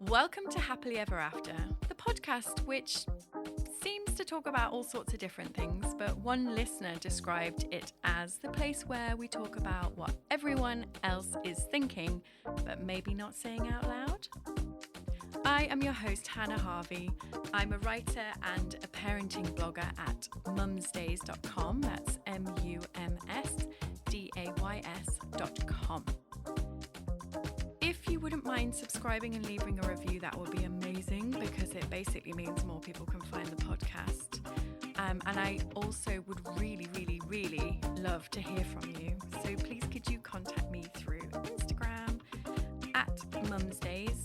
Welcome to Happily Ever After, the podcast which seems to talk about all sorts of different things, but one listener described it as the place where we talk about what everyone else is thinking, but maybe not saying out loud. I am your host, Hannah Harvey. I'm a writer and a parenting blogger at mumsdays.com. That's mumsdays.com. If you wouldn't mind subscribing and leaving a review, that would be amazing because it basically means more people can find the podcast. And I also would really love to hear from you. So please could you contact me through Instagram at mumsdays.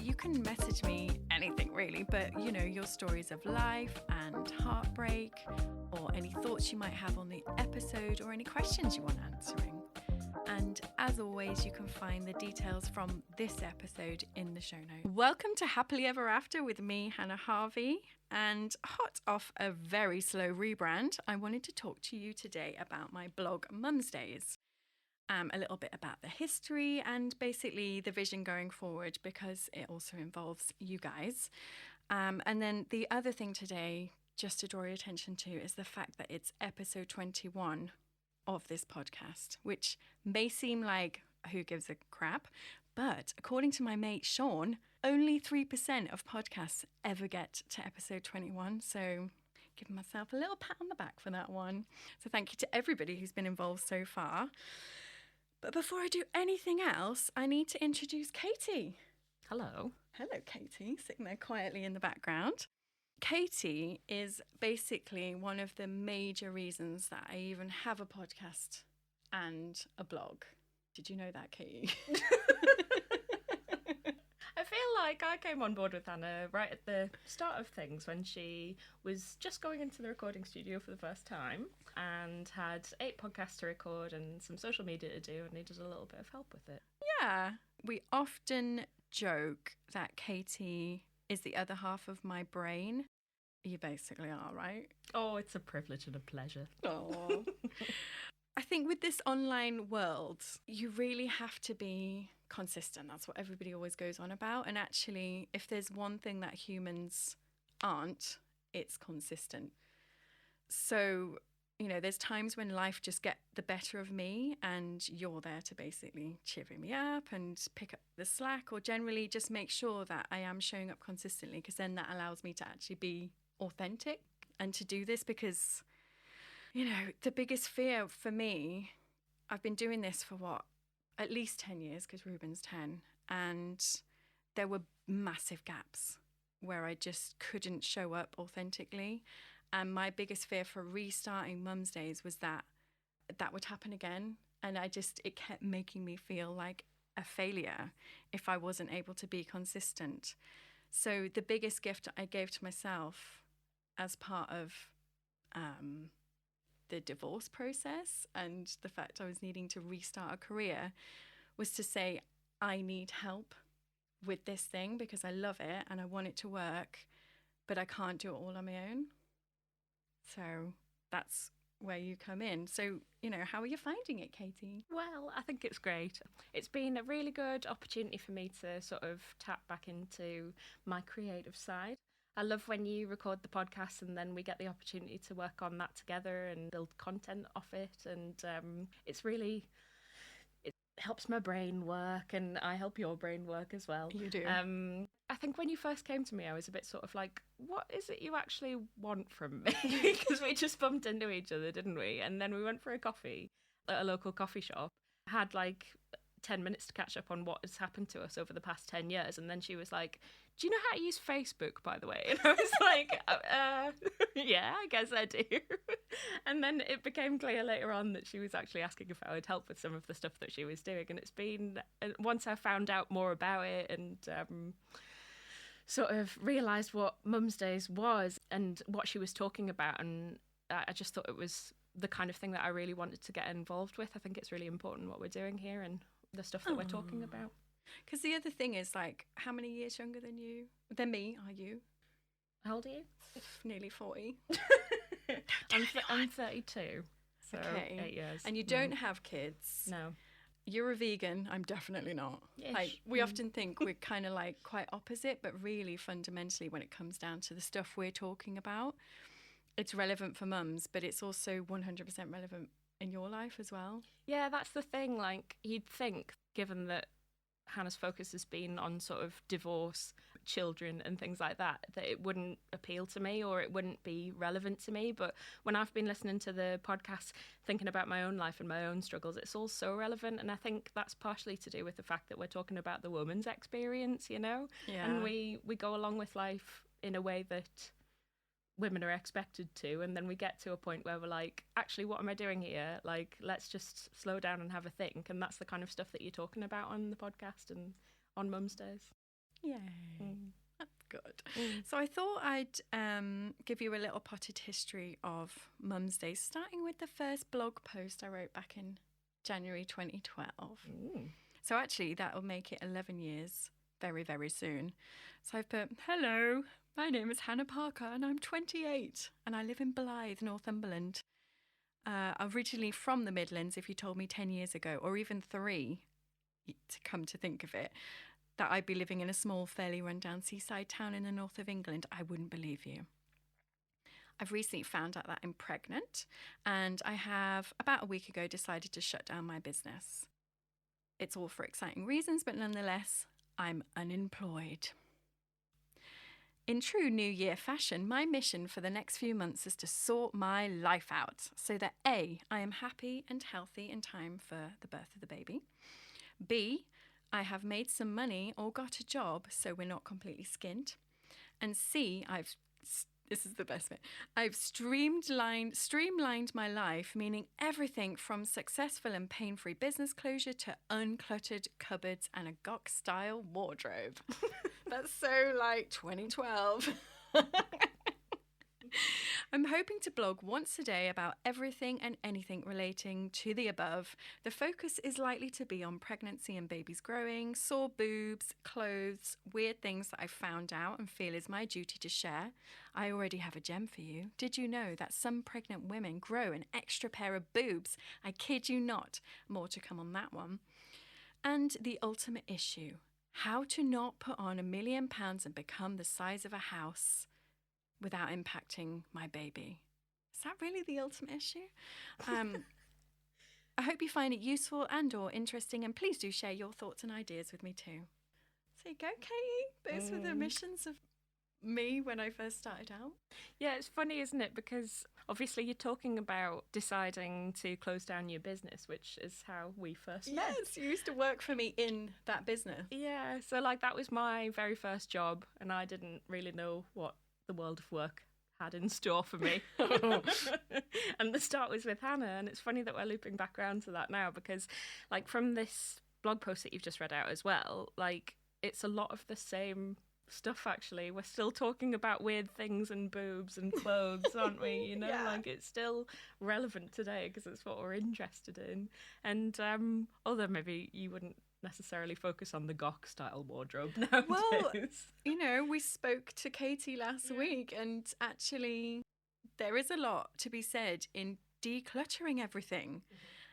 You can message me anything really, but you know, your stories of life and heartbreak, or any thoughts you might have on the episode, or any questions you want answering. And as always, you can find the details from this episode in the show notes. Welcome to Happily Ever After with me, Hannah Harvey. And hot off a very slow rebrand, I wanted to talk to you today about my blog, Mumsdays. A little bit about the history and basically the vision going forward, because it also involves you guys. And then the other thing today, just to draw your attention to, is the fact that it's episode 21 of this podcast, which may seem like who gives a crap, but according to my mate Sean, only 3% of podcasts ever get to episode 21. So giving myself a little pat on the back for that one. So thank you to everybody who's been involved so far. But before I do anything else, I need to introduce Katie. Hello. Hello, Katie, sitting there quietly in the background. Katie is basically one of the major reasons that I even have a podcast and a blog. Did you know that, Katie? I feel like I came on board with Hannah right at the start of things when she was just going into the recording studio for the first time and had 8 podcasts to record and some social media to do and needed a little bit of help with it. Yeah. We often joke that Katie is the other half of my brain. You basically are, right? Oh, it's a privilege and a pleasure. Oh. I think with this online world, you really have to be consistent. That's what everybody always goes on about. And actually, if there's one thing that humans aren't, it's consistent. So, you know, there's times when life just get the better of me and you're there to basically cheer me up and pick up the slack, or generally just make sure that I am showing up consistently, because then that allows me to actually be authentic and to do this. Because, you know, the biggest fear for me, I've been doing this for at least 10 years, because Ruben's 10, and there were massive gaps where I just couldn't show up authentically. And my biggest fear for restarting Mumsdays was that would happen again. And it kept making me feel like a failure if I wasn't able to be consistent. So the biggest gift I gave to myself as part of the divorce process and the fact I was needing to restart a career was to say, I need help with this thing because I love it and I want it to work, but I can't do it all on my own. So that's where you come in. So, you know, how are you finding it, Katie? Well, I think it's great. It's been a really good opportunity for me to sort of tap back into my creative side. I love when you record the podcast and then we get the opportunity to work on that together and build content off it. And it helps my brain work, and I help your brain work as well. You do. I think when you first came to me, I was a bit sort of like, what is it you actually want from me? Because we just bumped into each other, didn't we? And then we went for a coffee at a local coffee shop, had like 10 minutes to catch up on what has happened to us over the past 10 years. And then she was like, do you know how to use Facebook, by the way? And I was like, yeah, I guess I do. And then it became clear later on that she was actually asking if I would help with some of the stuff that she was doing. And it's been, once I found out more about it and sort of realised what Mumsdays was and what she was talking about, and I just thought it was the kind of thing that I really wanted to get involved with. I think it's really important what we're doing here and the stuff that we're talking about. Because the other thing is, like, how many years younger than me are you? How old are you? Nearly 40. I'm 32. So okay. 8 years. And you don't have kids. No. you're a vegan. I'm definitely not. Ish. Like, we often think we're kind of like quite opposite, but really fundamentally when it comes down to the stuff we're talking about, it's relevant for mums, but it's also 100% relevant in your life as well. Yeah, that's the thing. Like, you'd think, given that Hannah's focus has been on sort of divorce, children and things like that, that it wouldn't appeal to me or it wouldn't be relevant to me. But when I've been listening to the podcast, thinking about my own life and my own struggles, it's all so relevant. And I think that's partially to do with the fact that we're talking about the woman's experience, you know? Yeah. And we go along with life in a way that women are expected to, and then we get to a point where we're like, actually, what am I doing here? Like, let's just slow down and have a think. And that's the kind of stuff that you're talking about on the podcast and on Mum's Days. Yay. That's good. So I thought I'd give you a little potted history of Mum's Day, starting with the first blog post I wrote back in January 2012. So actually, that will make it 11 years very, very soon. So I've put, hello, my name is Hannah Parker and I'm 28 and I live in Blythe, Northumberland. Originally from the Midlands, if you told me 10 years ago, or even 3, to come to think of it, that I'd be living in a small, fairly rundown seaside town in the north of England, I wouldn't believe you. I've recently found out that I'm pregnant, and I have, about a week ago, decided to shut down my business. It's all for exciting reasons, but nonetheless, I'm unemployed. In true New Year fashion, my mission for the next few months is to sort my life out so that A, I am happy and healthy in time for the birth of the baby. B, I have made some money or got a job so we're not completely skint. And C, this is the best bit, I've streamlined my life, meaning everything from successful and pain-free business closure to uncluttered cupboards and a Gok-style wardrobe. That's so like 2012. I'm hoping to blog once a day about everything and anything relating to the above. The focus is likely to be on pregnancy and babies growing, sore boobs, clothes, weird things that I've found out and feel is my duty to share. I already have a gem for you. Did you know that some pregnant women grow an extra pair of boobs? I kid you not. More to come on that one. And the ultimate issue, how to not put on £1 million and become the size of a house without impacting my baby. Is that really the ultimate issue? I hope you find it useful and or interesting, and please do share your thoughts and ideas with me too. So you go, Katie. Those were the missions of me when I first started out. Yeah, it's funny, isn't it? Because obviously you're talking about deciding to close down your business, which is how we first met. Yes, you used to work for me in that business. Yeah, so like that was my very first job, and I didn't really know what the world of work had in store for me. And the start was with Hannah, and it's funny that we're looping back around to that now, because like from this blog post that you've just read out as well, like it's a lot of the same stuff actually. We're still talking about weird things and boobs and clothes, aren't we? You know, like it's still relevant today because it's what we're interested in. And although maybe you wouldn't necessarily focus on the Gok-style wardrobe nowadays. Well, you know, we spoke to Katie last week, and actually there is a lot to be said in decluttering everything.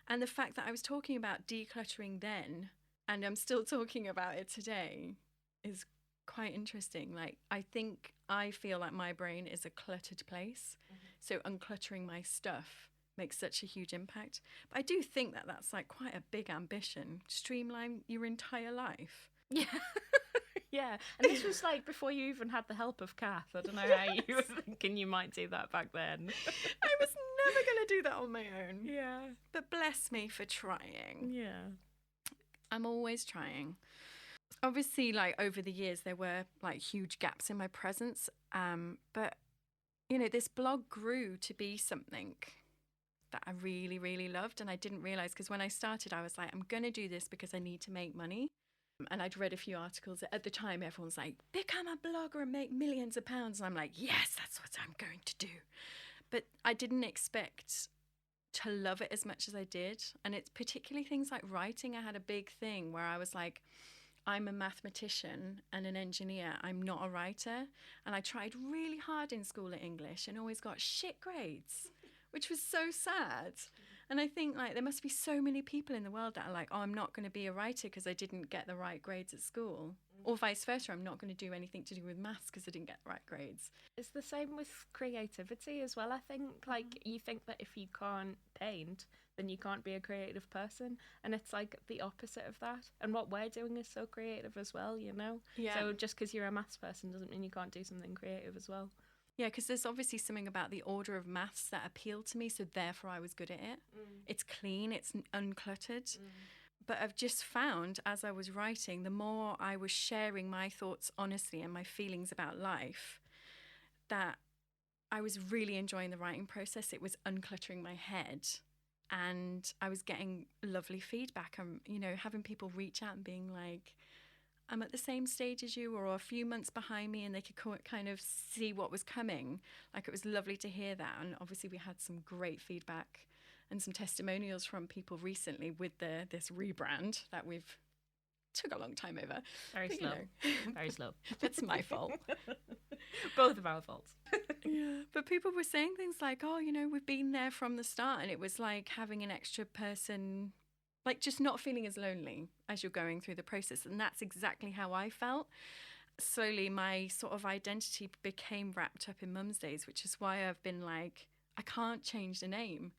And the fact that I was talking about decluttering then, and I'm still talking about it today, is quite interesting. Like, I feel like my brain is a cluttered place. So uncluttering my stuff makes such a huge impact. But I do think that that's like quite a big ambition. Streamline your entire life. Yeah. Yeah. And this was like before you even had the help of Kath. I don't know how you were thinking you might do that back then. I was never going to do that on my own. Yeah. But bless me for trying. Yeah. I'm always trying. Obviously, like over the years, there were like huge gaps in my presence. But, you know, this blog grew to be something that I really, really loved. And I didn't realize, because when I started, I was like, I'm going to do this because I need to make money. And I'd read a few articles. At the time, everyone's like, become a blogger and make millions of pounds. And I'm like, yes, that's what I'm going to do. But I didn't expect to love it as much as I did. And it's particularly things like writing. I had a big thing where I was like, I'm a mathematician and an engineer. I'm not a writer. And I tried really hard in school at English and always got shit grades, which was so sad. And I think like there must be so many people in the world that are like, oh, I'm not going to be a writer because I didn't get the right grades at school. Or vice versa, I'm not going to do anything to do with maths because I didn't get the right grades. It's the same with creativity as well, I think. Like, you think that if you can't paint, then you can't be a creative person. And it's like the opposite of that. And what we're doing is so creative as well, you know? Yeah. So just because you're a maths person doesn't mean you can't do something creative as well. Yeah, because there's obviously something about the order of maths that appealed to me, so therefore I was good at it. It's clean, it's uncluttered. But I've just found as I was writing, the more I was sharing my thoughts honestly and my feelings about life, that I was really enjoying the writing process. It was uncluttering my head, and I was getting lovely feedback. You know, having people reach out and being like, I'm at the same stage as you, or a few months behind me, and they could kind of see what was coming. Like, it was lovely to hear that. And obviously we had some great feedback and some testimonials from people recently with this rebrand that we've took a long time over. Very But, slow. you know, Very slow. that's my fault. Both of our faults. Yeah. But people were saying things like, oh, you know, we've been there from the start, and it was like having an extra person, like just not feeling as lonely as you're going through the process. And that's exactly how I felt. Slowly, my sort of identity became wrapped up in Mum's Days, which is why I've been like, I can't change the name.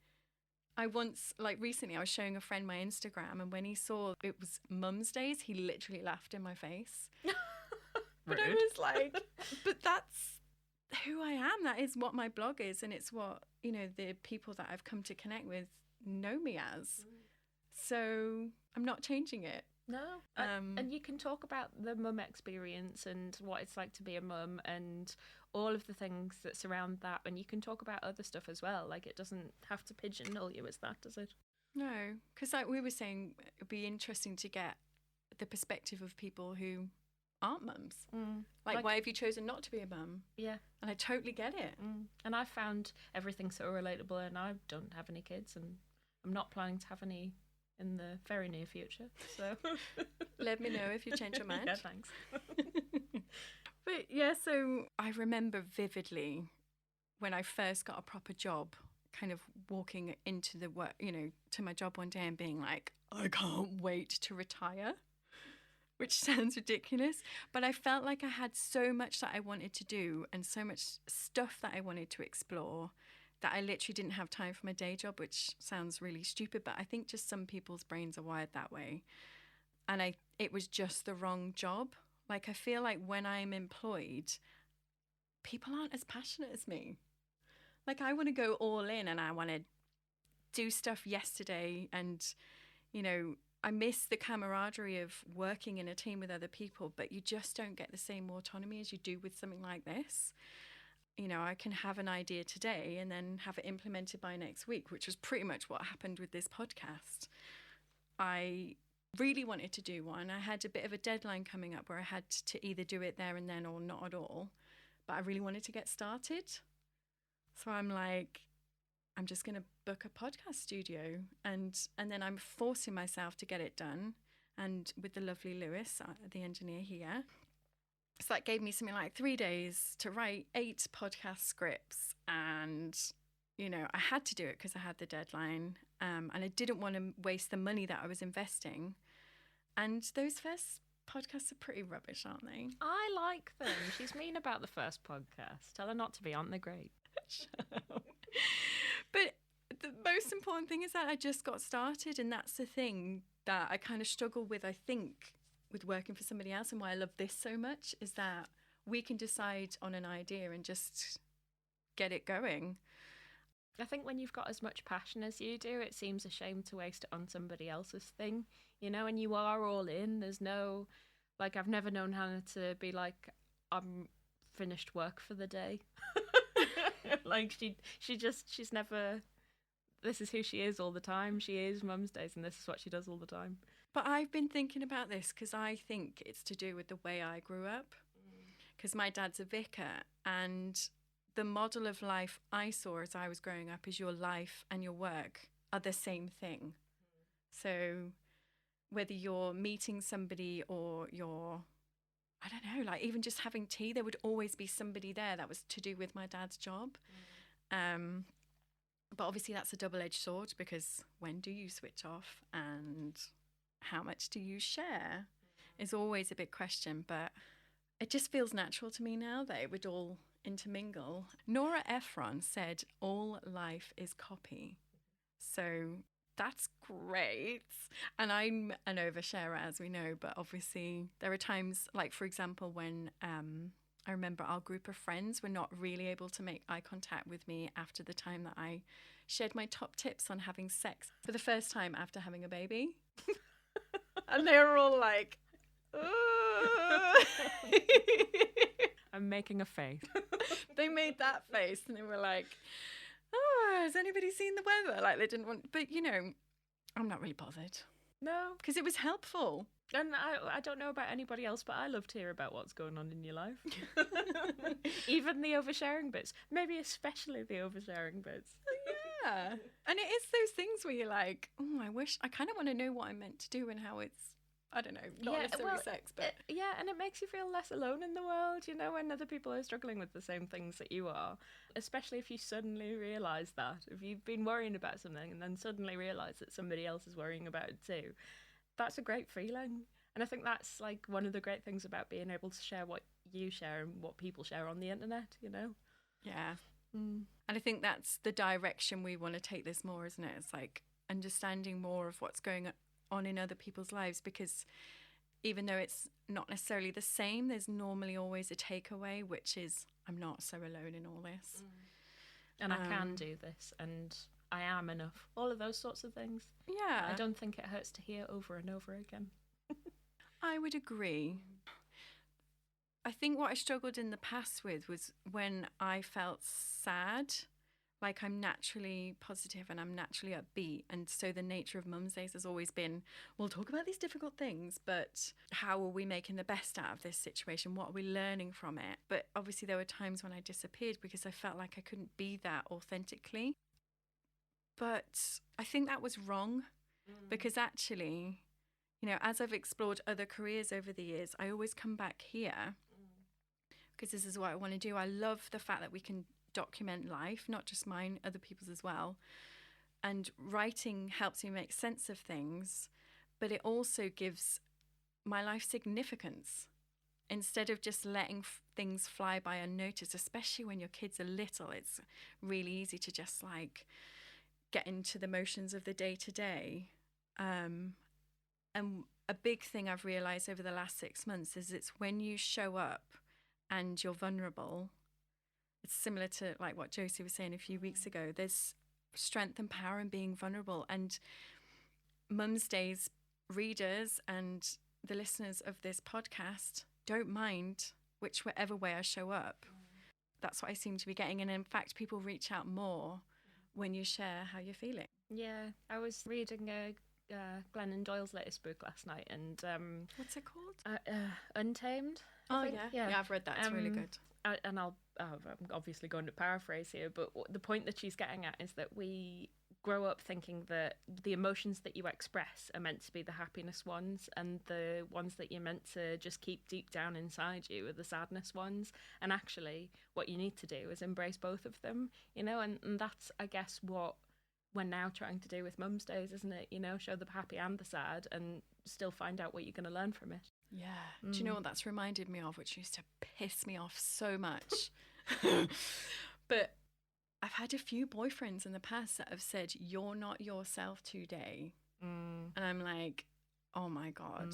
I once, like recently, I was showing a friend my Instagram, and when he saw it was Mum's Days, he literally laughed in my face. But I Rude. was like, but that's who I am. That is what my blog is. And it's what, you know, the people that I've come to connect with know me as. So I'm not changing it. No. And you can talk about the mum experience and what it's like to be a mum and all of the things that surround that. And you can talk about other stuff as well. Like, it doesn't have to pigeonhole you as that, does it? No, because like we were saying, it'd be interesting to get the perspective of people who aren't mums. Like, why have you chosen not to be a mum? Yeah. And I totally get it. And I found everything so relatable, and I don't have any kids, and I'm not planning to have any in the very near future. So Let me know if you change your mind. Yeah, thanks. But yeah, so I remember vividly when I first got a proper job, kind of walking into the work, you know, to my job one day and being like, I can't wait to retire, which sounds ridiculous. But I felt like I had so much that I wanted to do and so much stuff that I wanted to explore that I literally didn't have time for my day job, which sounds really stupid, but I think just some people's brains are wired that way. And it was just the wrong job. Like, I feel like when I'm employed, people aren't as passionate as me. Like, I want to go all in and I want to do stuff yesterday. And, you know, I miss the camaraderie of working in a team with other people, but you just don't get the same autonomy as you do with something like this. You know, I can have an idea today and then have it implemented by next week, which was pretty much what happened with this podcast. I really wanted to do one. I had a bit of a deadline coming up where I had to either do it there and then or not at all. But I really wanted to get started. So I'm like, I'm just going to book a podcast studio. And then I'm forcing myself to get it done. And with the lovely Lewis, the engineer here. So that gave me something like 3 days to write 8 podcast scripts. And, you know, I had to do it because I had the deadline. And I didn't want to waste the money that I was investing. And those first podcasts are pretty rubbish, aren't they? I like them. She's mean about the first podcast. Tell her not to be, aren't they great? But the most important thing is that I just got started. And that's the thing that I kind of struggle with, I think, with working for somebody else, and why I love this so much is that we can decide on an idea and just get it going. I think when you've got as much passion as you do, it seems a shame to waste it on somebody else's thing, you know, and you are all in. There's no, like, I've never known Hannah to be like, I'm finished work for the day. Like, she's never, this is who she is all the time. She is Mum's Days, and this is what she does all the time. But I've been thinking about this because I think it's to do with the way I grew up. Because my dad's a vicar, and the model of life I saw as I was growing up is your life and your work are the same thing. So whether you're meeting somebody or you're, I don't know, like even just having tea, there would always be somebody there that was to do with my dad's job. But obviously that's a double-edged sword, because when do you switch off and how much do you share is always a big question. But it just feels natural to me now that it would all intermingle. Nora Ephron said, all life is copy. So that's great. And I'm an oversharer, as we know, but obviously there are times, like, for example, when I remember our group of friends were not really able to make eye contact with me after the time that I shared my top tips on having sex for the first time after having a baby. And they were all like, I'm making a face. They made that face and they were like, oh, has anybody seen the weather? Like, they didn't want, but I'm not really bothered No. because it was helpful. And I don't know about anybody else, but I love to hear about what's going on in your life. Even the oversharing bits. Maybe especially the oversharing bits. Yeah. And it is those things where you're like, oh, I kind of want to know what I'm meant to do and how it's, I don't know, not necessarily sex, but... Yeah, and it makes you feel less alone in the world, when other people are struggling with the same things that you are. Especially if you suddenly realise that. If you've been worrying about something and then suddenly realise that somebody else is worrying about it too. That's a great feeling. And I think that's like one of the great things about being able to share what you share and what people share on the internet, Yeah. And I think that's the direction we want to take this more, isn't it? It's like understanding more of what's going on in other people's lives, because even though it's not necessarily the same, there's normally always a takeaway, which is, I'm not so alone in all this. And I can do this, and I am enough. All of those sorts of things. Yeah. I don't think it hurts to hear over and over again. I would agree. I think what I struggled in the past with was when I felt sad. Like, I'm naturally positive and I'm naturally upbeat. And so the nature of Mum's Days has always been, we'll talk about these difficult things, but how are we making the best out of this situation? What are we learning from it? But obviously there were times when I disappeared because I felt like I couldn't be that authentically. But I think that was wrong, because actually, as I've explored other careers over the years, I always come back here because this is what I want to do. I love the fact that we can document life, not just mine, other people's as well. And writing helps me make sense of things, but it also gives my life significance. Instead of just letting things fly by unnoticed, especially when your kids are little, it's really easy to just like get into the motions of the day to day. And a big thing I've realized over the last 6 months is it's when you show up and you're vulnerable. It's similar to like what Josie was saying a few weeks ago. There's strength and power in being vulnerable. And Mum's Days readers and the listeners of this podcast don't mind whichever way I show up. That's what I seem to be getting. And in fact, people reach out more when you share how you're feeling. Yeah, I was reading Glennon Doyle's latest book last night, and what's it called? Untamed. Oh yeah, I've read that. It's really good. And I'm obviously going to paraphrase here, but the point that she's getting at is that we grow up thinking that the emotions that you express are meant to be the happiness ones, and the ones that you're meant to just keep deep down inside you are the sadness ones. And actually, what you need to do is embrace both of them, and that's, I guess, what we're now trying to do with Mum's Days, isn't it? Show the happy and the sad and still find out what you're going to learn from it. Yeah. Do you know what that's reminded me of, which used to piss me off so much? But I've had a few boyfriends in the past that have said, you're not yourself today. And I'm like, oh my God.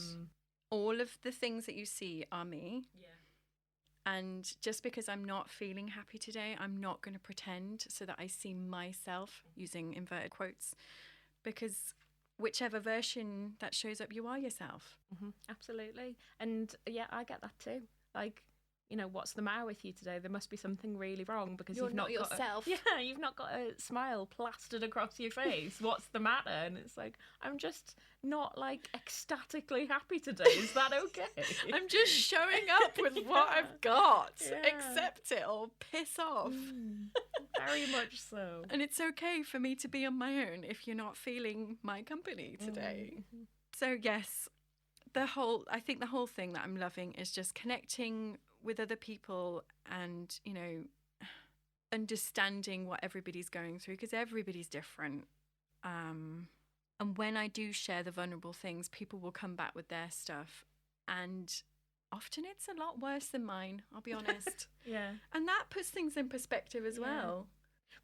All of the things that you see are me. Yeah. And just because I'm not feeling happy today, I'm not going to pretend so that I see myself, using inverted quotes, because whichever version that shows up, you are yourself. Absolutely. And yeah, I get that too. Like, what's the matter with you today? There must be something really wrong because you're you've not got yourself. You've not got a smile plastered across your face. What's the matter? And it's like, I'm just not like ecstatically happy today. Is that okay? I'm just showing up with what I've got. Yeah. Accept it or piss off. Very much so. And it's okay for me to be on my own if you're not feeling my company today. So yes, I think the whole thing that I'm loving is just connecting with other people and, understanding what everybody's going through, because everybody's different. And when I do share the vulnerable things, people will come back with their stuff. And often it's a lot worse than mine, I'll be honest. Yeah. And that puts things in perspective as well.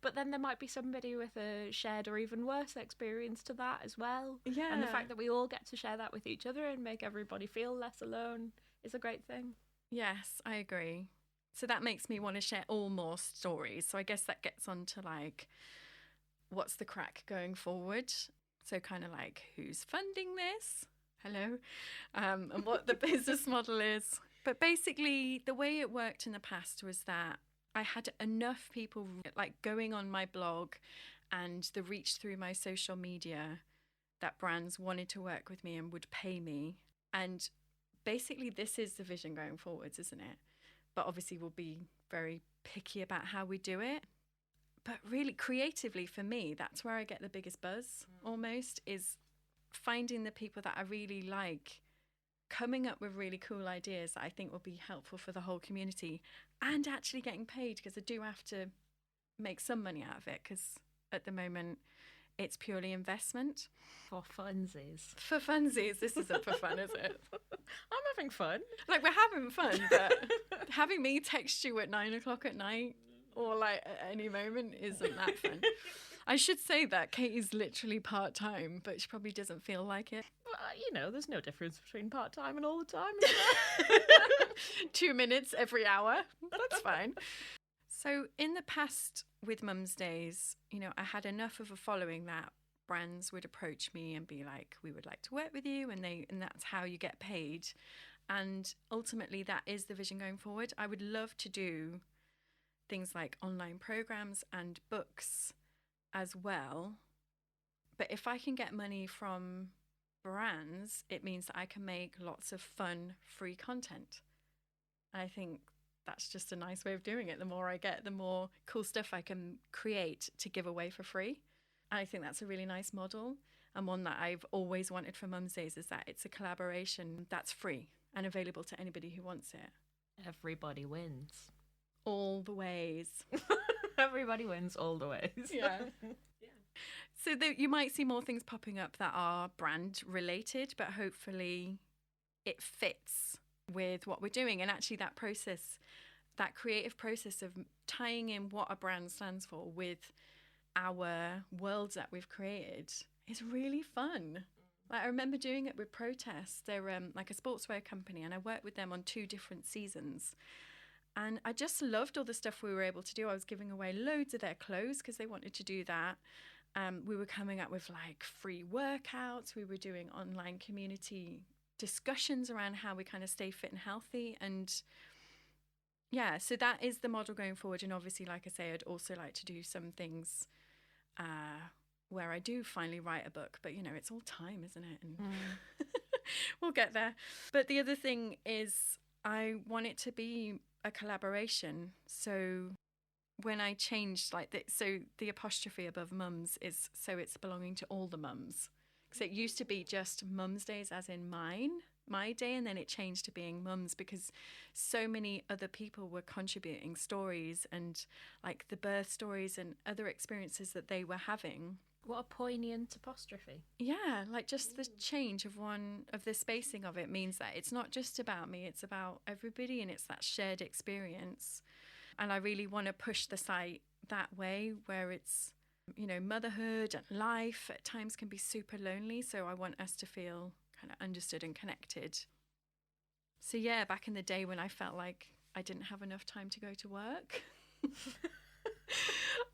But then there might be somebody with a shared or even worse experience to that as well. Yeah. And the fact that we all get to share that with each other and make everybody feel less alone is a great thing. Yes, I agree. So that makes me want to share all more stories. So I guess that gets on to like, what's the crack going forward? So kind of like, who's funding this? Hello. And what the business model is. But basically, the way it worked in the past was that I had enough people like going on my blog and the reach through my social media that brands wanted to work with me and would pay me. And basically, this is the vision going forwards, isn't it? But obviously, we'll be very picky about how we do it. But really, creatively, for me, that's where I get the biggest buzz, almost, is finding the people that I really like, coming up with really cool ideas that I think will be helpful for the whole community, and actually getting paid, because I do have to make some money out of it, because at the moment, it's purely investment. For funsies. For funsies. This isn't for fun, is it? I'm having fun. Like, we're having fun, but having me text you at 9 o'clock at night or like at any moment isn't that fun. I should say that Katie's literally part-time, but she probably doesn't feel like it. Well, there's no difference between part-time and all the time, is there? 2 minutes every hour. That's fine. So in the past with Mum's Days, I had enough of a following that brands would approach me and be like, we would like to work with you, and that's how you get paid. And ultimately that is the vision going forward. I would love to do things like online programs and books as well. But if I can get money from brands, it means that I can make lots of fun, free content. And I think that's just a nice way of doing it. The more I get, the more cool stuff I can create to give away for free. And I think that's a really nice model. And one that I've always wanted for Mum's Days is that it's a collaboration that's free and available to anybody who wants it. Everybody wins. All the ways. Everybody wins all the ways. Yeah. So you might see more things popping up that are brand related, but hopefully it fits with what we're doing. And actually that process, that creative process of tying in what a brand stands for with our worlds that we've created is really fun. Like, I remember doing it with Protest. They're like a sportswear company, and I worked with them on 2 different seasons. And I just loved all the stuff we were able to do. I was giving away loads of their clothes because they wanted to do that. We were coming up with like free workouts. We were doing online community discussions around how we kind of stay fit and healthy. And yeah, so that is the model going forward. And obviously, like I say, I'd also like to do some things where I do finally write a book. But, it's all time, isn't it? And we'll get there. But the other thing is I want it to be a collaboration. So when I changed the apostrophe above mums is so it's belonging to all the mums. Because it used to be just Mum's Days as in my day, and then it changed to being mums because so many other people were contributing stories and like the birth stories and other experiences that they were having. What a poignant apostrophe. Yeah, like just the change of the spacing of it means that it's not just about me, it's about everybody, and it's that shared experience. And I really want to push the site that way where it's, motherhood and life at times can be super lonely. So I want us to feel kind of understood and connected. So yeah, back in the day when I felt like I didn't have enough time to go to work, I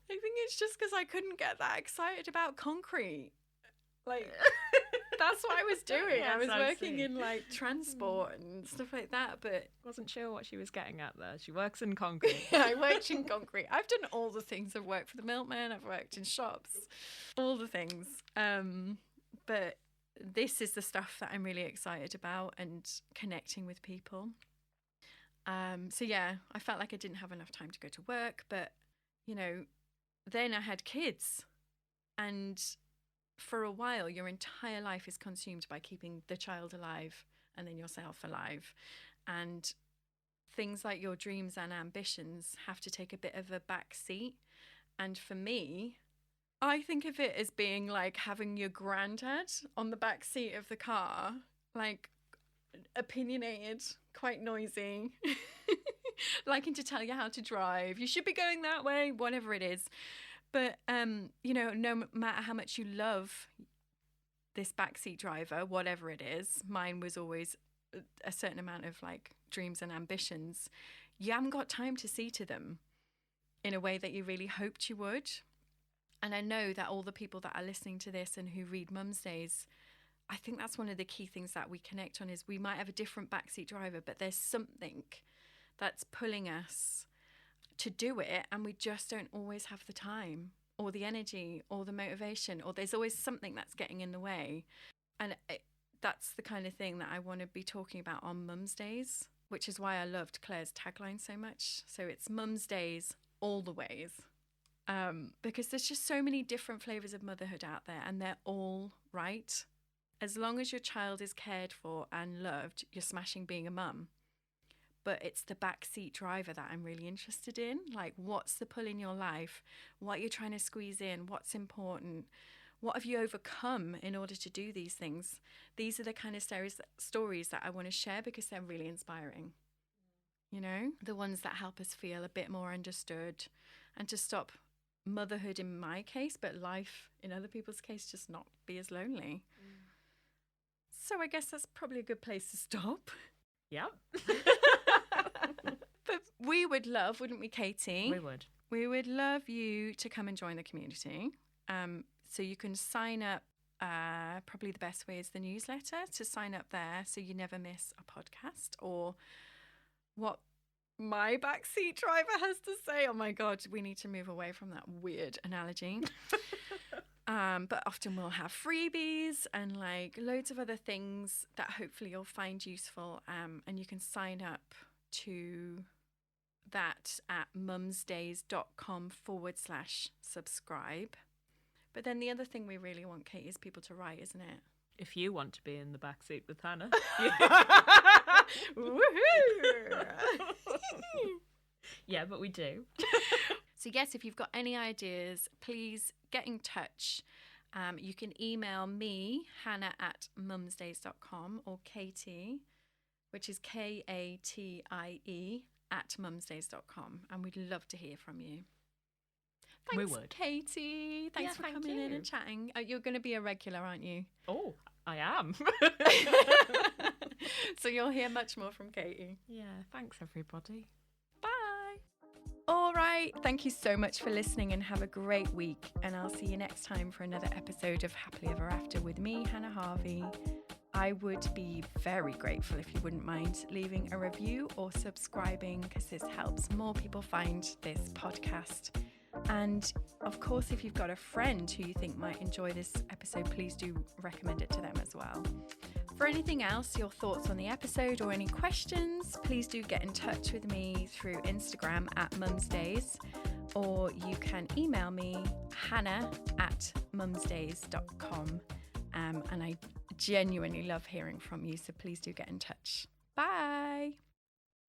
think it's just because I couldn't get that excited about concrete. Like, that's what I was doing. Yes, I was I working see. in like transport and stuff like that, but Wasn't sure what she was getting at there. She works in concrete. yeah, I worked in concrete. I've done all the things. I've worked for the milkman. I've worked in shops, all the things. But this is the stuff that I'm really excited about and connecting with people. So yeah, I felt like I didn't have enough time to go to work, but then I had kids, and for a while, your entire life is consumed by keeping the child alive and then yourself alive. And things like your dreams and ambitions have to take a bit of a back seat. And for me, I think of it as being like having your granddad on the back seat of the car, like opinionated, quite noisy, liking to tell you how to drive. You should be going that way, whatever it is. But, you know, no matter how much you love this backseat driver, whatever it is, mine was always a certain amount of like dreams and ambitions. You haven't got time to see to them in a way that you really hoped you would. And I know that all the people that are listening to this and who read Mumsdays, I think that's one of the key things that we connect on is we might have a different backseat driver, but there's something that's pulling us to do it, and we just don't always have the time or the energy or the motivation, or there's always something that's getting in the way. And that's the kind of thing that I want to be talking about on Mumsdays, which is why I loved Claire's tagline so much. So it's Mumsdays all the ways. Because there's just so many different flavors of motherhood out there, and they're all right. As long as your child is cared for and loved, you're smashing being a mum. But it's the backseat driver that I'm really interested in. Like, what's the pull in your life? What you're trying to squeeze in? What's important? What have you overcome in order to do these things? These are the kind of stories that I want to share because they're really inspiring. You know, the ones that help us feel a bit more understood and to stop motherhood in my case, but life in other people's case, just not be as lonely. So I guess that's probably a good place to stop. Yeah. But we would love, wouldn't we, Katie? We would. We would love you to come and join the community. So you can sign up. Probably the best way is the newsletter, to sign up there so you never miss a podcast or what my backseat driver has to say. Oh my God, we need to move away from that weird analogy. But often we'll have freebies and like loads of other things that hopefully you'll find useful. And you can sign up to that at mumsdays.com/subscribe. But then the other thing we really want, Kate, is people to write, isn't it? If you want to be in the backseat with Hannah. Woohoo! Yeah, but we do. So yes, if you've got any ideas, please get in touch. You can email me, Hannah at mumsdays.com, or Katie, which is KATIE at mumsdays.com. And we'd love to hear from you. Thanks, we would. Katie. Thanks for coming in and chatting. You're going to be a regular, aren't you? Oh, I am. So you'll hear much more from Katie. Yeah, thanks everybody. Bye. All right. Thank you so much for listening and have a great week. And I'll see you next time for another episode of Happily Ever After with me, Hannah Harvey. I would be very grateful if you wouldn't mind leaving a review or subscribing, because this helps more people find this podcast. And of course, if you've got a friend who you think might enjoy this episode, please do recommend it to them as well. For anything else, your thoughts on the episode or any questions, please do get in touch with me through Instagram at Mumsdays, or you can email me, Hannah at mumsdays.com. And I genuinely love hearing from you, so please do get in touch. Bye.